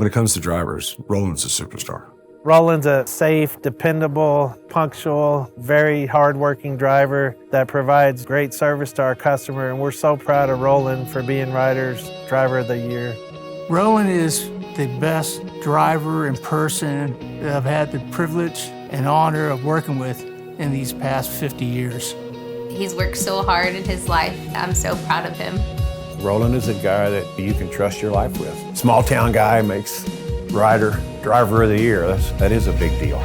When it comes to drivers, Roland's a superstar. Roland's a safe, dependable, punctual, very hardworking driver that provides great service to our customer, and we're so proud of Roland for being Ryder's Driver of the Year. Roland is the best driver and person that I've had the privilege and honor of working with in these past 50 years. He's worked so hard in his life. I'm so proud of him. Roland is a guy that you can trust your life with. Small town guy makes Ryder Driver of the Year. That is a big deal.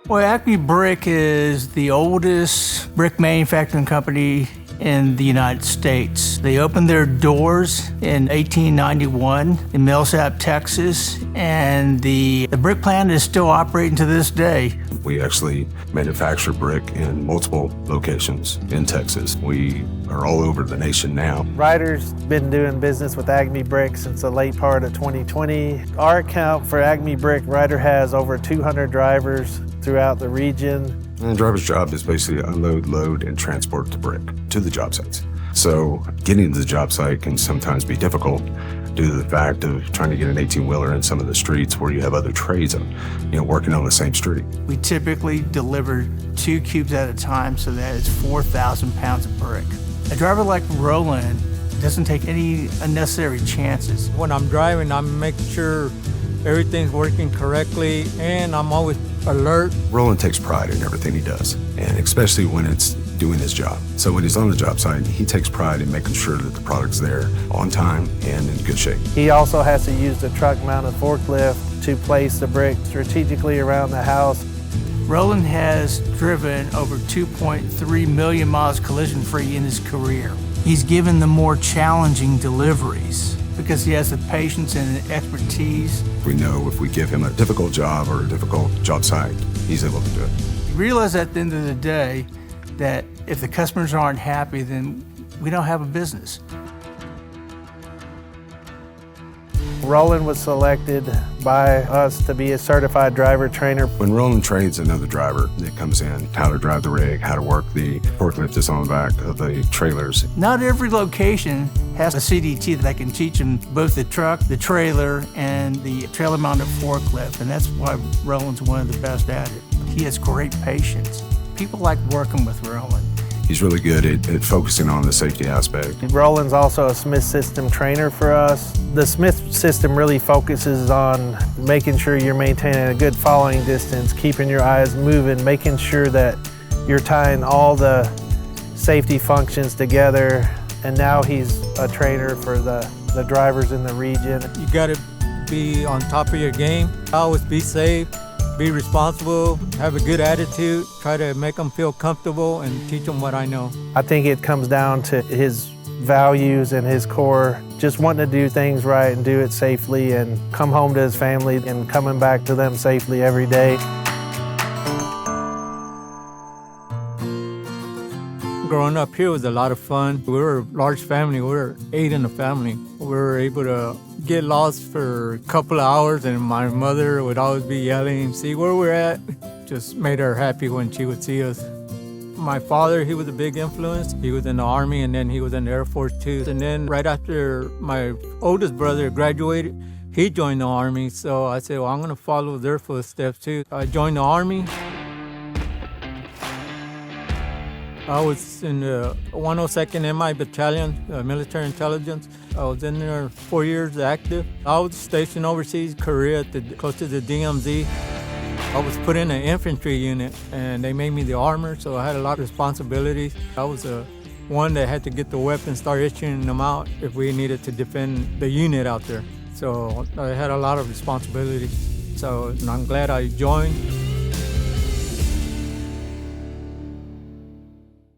Well, Acme Brick is the oldest brick manufacturing company in the United States. They opened their doors in 1891 in Millsap, Texas, and the brick plant is still operating to this day. We actually manufacture brick in multiple locations in Texas. We are all over the nation now. Ryder's been doing business with Acme Brick since the late part of 2020. Our account for Acme Brick, Ryder has over 200 drivers throughout the region. And the driver's job is basically unload, load, and transport the brick to the job sites. So getting to the job site can sometimes be difficult due to the fact of trying to get an 18-wheeler in some of the streets where you have other trades working on the same street. We typically deliver 2 cubes at a time, so that is 4,000 pounds of brick. A driver like Roland doesn't take any unnecessary chances. When I'm driving, I'm making sure everything's working correctly, and I'm always alert. Roland takes pride in everything he does, and especially when it's doing his job. So when he's on the job site, he takes pride in making sure that the product's there on time and in good shape. He also has to use the truck-mounted forklift to place the brick strategically around the house. Roland has driven over 2.3 million miles collision-free in his career. He's given the more challenging deliveries because he has the patience and the expertise. We know if we give him a difficult job or a difficult job site, he's able to do it. You realize at the end of the day that if the customers aren't happy, then we don't have a business. Roland was selected by us to be a certified driver trainer. When Roland trains another driver that comes in, how to drive the rig, how to work the forklift that's on the back of the trailers. Not every location has a CDT that can teach them both the truck, the trailer, and the trailer-mounted forklift, and that's why Roland's one of the best at it. He has great patience. People like working with Roland. He's really good at focusing on the safety aspect. Roland's also a Smith System trainer for us. The Smith System really focuses on making sure you're maintaining a good following distance, keeping your eyes moving, making sure that you're tying all the safety functions together. And now he's a trainer for the drivers in the region. You gotta be on top of your game. Always be safe. Be responsible, have a good attitude, try to make them feel comfortable and teach them what I know. I think it comes down to his values and his core, just wanting to do things right and do it safely and come home to his family and coming back to them safely every day. Growing up here was a lot of fun. We were a large family. We were 8 in the family. We were able to get lost for a couple of hours, and my mother would always be yelling, see where we're at. Just made her happy when she would see us. My father, he was a big influence. He was in the Army, and then he was in the Air Force too. And then right after my oldest brother graduated, he joined the Army. So I said, well, I'm gonna follow their footsteps too. I joined the Army. I was in the 102nd MI Battalion, Military Intelligence. I was in there 4 years active. I was stationed overseas, Korea, close to the DMZ. I was put in an infantry unit, and they made me the armor, so I had a lot of responsibilities. I was the one that had to get the weapons, start issuing them out if we needed to defend the unit out there. So I had a lot of responsibilities. So I'm glad I joined.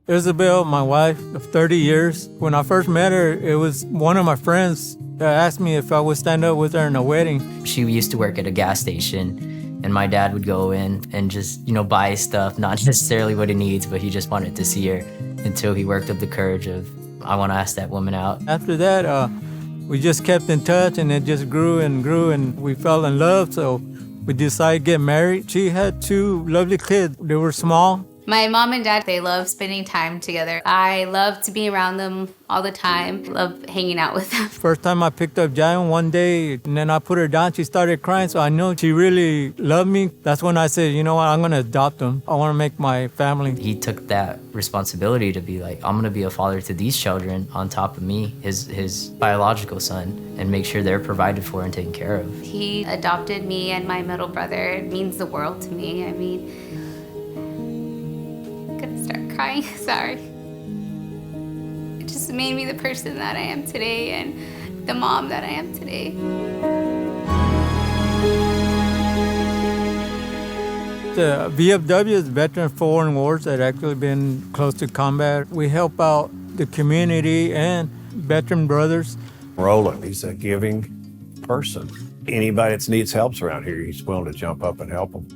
Isabel, my wife of 30 years, when I first met her, it was one of my friends that asked me if I would stand up with her in a wedding. She used to work at a gas station, and my dad would go in and just, buy stuff, not necessarily what he needs, but he just wanted to see her until he worked up the courage of, I want to ask that woman out. After that, we just kept in touch, and it just grew, and we fell in love, so we decided to get married. She had 2 lovely kids. They were small. My mom and dad, they love spending time together. I love to be around them all the time. Love hanging out with them. First time I picked up Giant one day, and then I put her down, she started crying, so I knew she really loved me. That's when I said, you know what, I'm going to adopt them. I want to make my family. He took that responsibility to be like, I'm going to be a father to these children on top of me, his biological son, and make sure they're provided for and taken care of. He adopted me and my middle brother. It means the world to me. I mean, I'm gonna start crying, sorry. It just made me the person that I am today and the mom that I am today. The VFW is Veteran Foreign Wars that actually been close to combat. We help out the community and veteran brothers. Roland, he's a giving person. Anybody that needs help around here, he's willing to jump up and help them.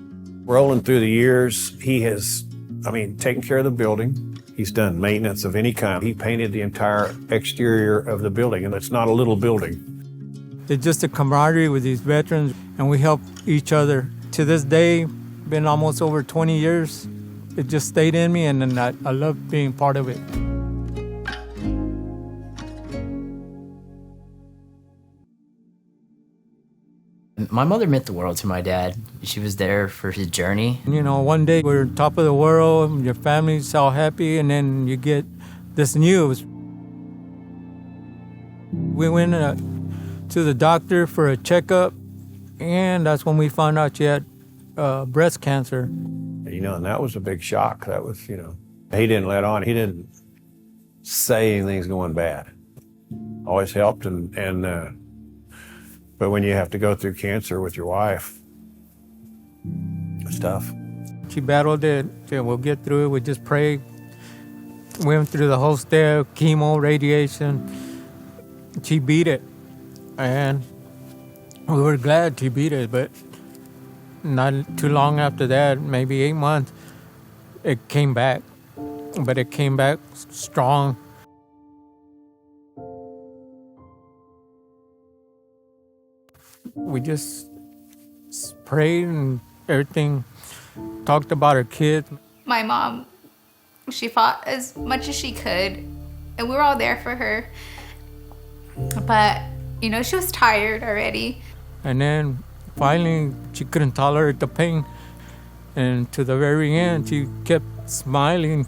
Roland, through the years, he has, taken care of the building. He's done maintenance of any kind. He painted the entire exterior of the building, and it's not a little building. It's just a camaraderie with these veterans, and we help each other. To this day, been almost over 20 years. It just stayed in me, and I love being part of it. My mother meant the world to my dad. She was there for his journey. You know, one day we're on top of the world, your family's all happy, and then you get this news. We went to the doctor for a checkup, and that's when we found out she had breast cancer. And that was a big shock. That was, he didn't let on. He didn't say anything's going bad. Always helped, but when you have to go through cancer with your wife, it's tough. She battled it. We'll get through it. We just prayed. Went through the whole step, chemo, radiation. She beat it. And we were glad she beat it, but not too long after that, maybe 8 months, it came back. But it came back strong. We just prayed and everything, talked about her kids. My mom, she fought as much as she could, and we were all there for her. But, she was tired already. And then finally, she couldn't tolerate the pain. And to the very end, she kept smiling.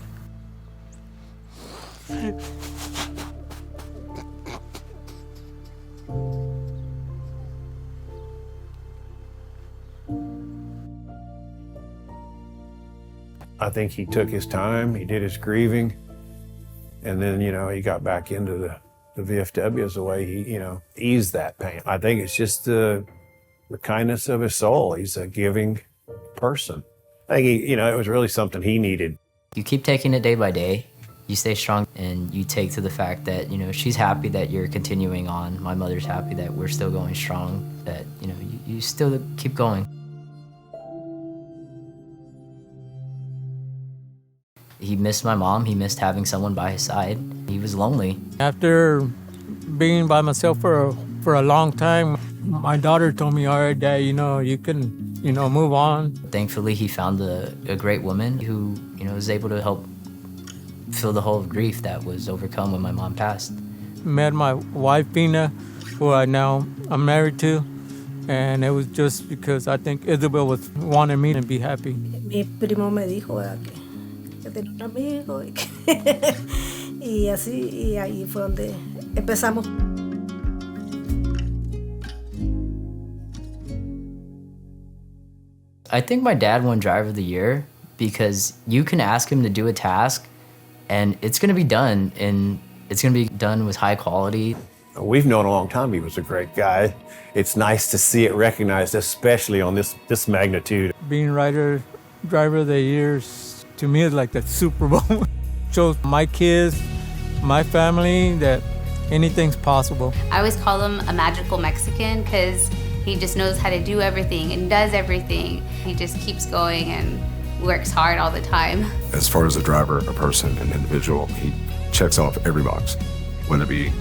I think he took his time, he did his grieving, and then, he got back into the VFW as a way he, eased that pain. I think it's just the kindness of his soul. He's a giving person. I think it was really something he needed. You keep taking it day by day. You stay strong, and you take to the fact that, she's happy that you're continuing on. My mother's happy that we're still going strong, that, you still keep going. He missed my mom. He missed having someone by his side. He was lonely. After being by myself for a long time, my daughter told me, all right, Dad, you can, move on. Thankfully, he found a great woman who, was able to help fill the hole of grief that was overcome when my mom passed. Met my wife, Pina, who I'm married to, and it was just because I think Isabel wanted me to be happy. Mi primo me dijo que tenía un amigo y así, y ahí fue donde empezamos. I think my dad won Driver of the Year because you can ask him to do a task and it's going to be done, and it's going to be done with high quality. We've known a long time he was a great guy. It's nice to see it recognized, especially on this magnitude. Being Ryder Driver of the Year, to me, is like the Super Bowl. Shows my kids, my family, that anything's possible. I always call him a magical Mexican because he just knows how to do everything and does everything. He just keeps going and works hard all the time. As far as a driver, a person, an individual, he checks off every box, whether it be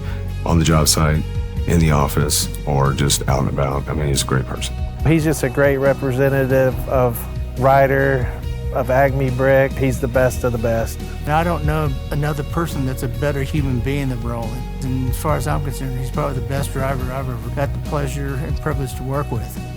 on the job site, in the office, or just out and about. He's a great person. He's just a great representative of Ryder of Acme Brick. He's the best of the best. And I don't know another person that's a better human being than Roland. And as far as I'm concerned, he's probably the best driver I've ever got the pleasure and privilege to work with.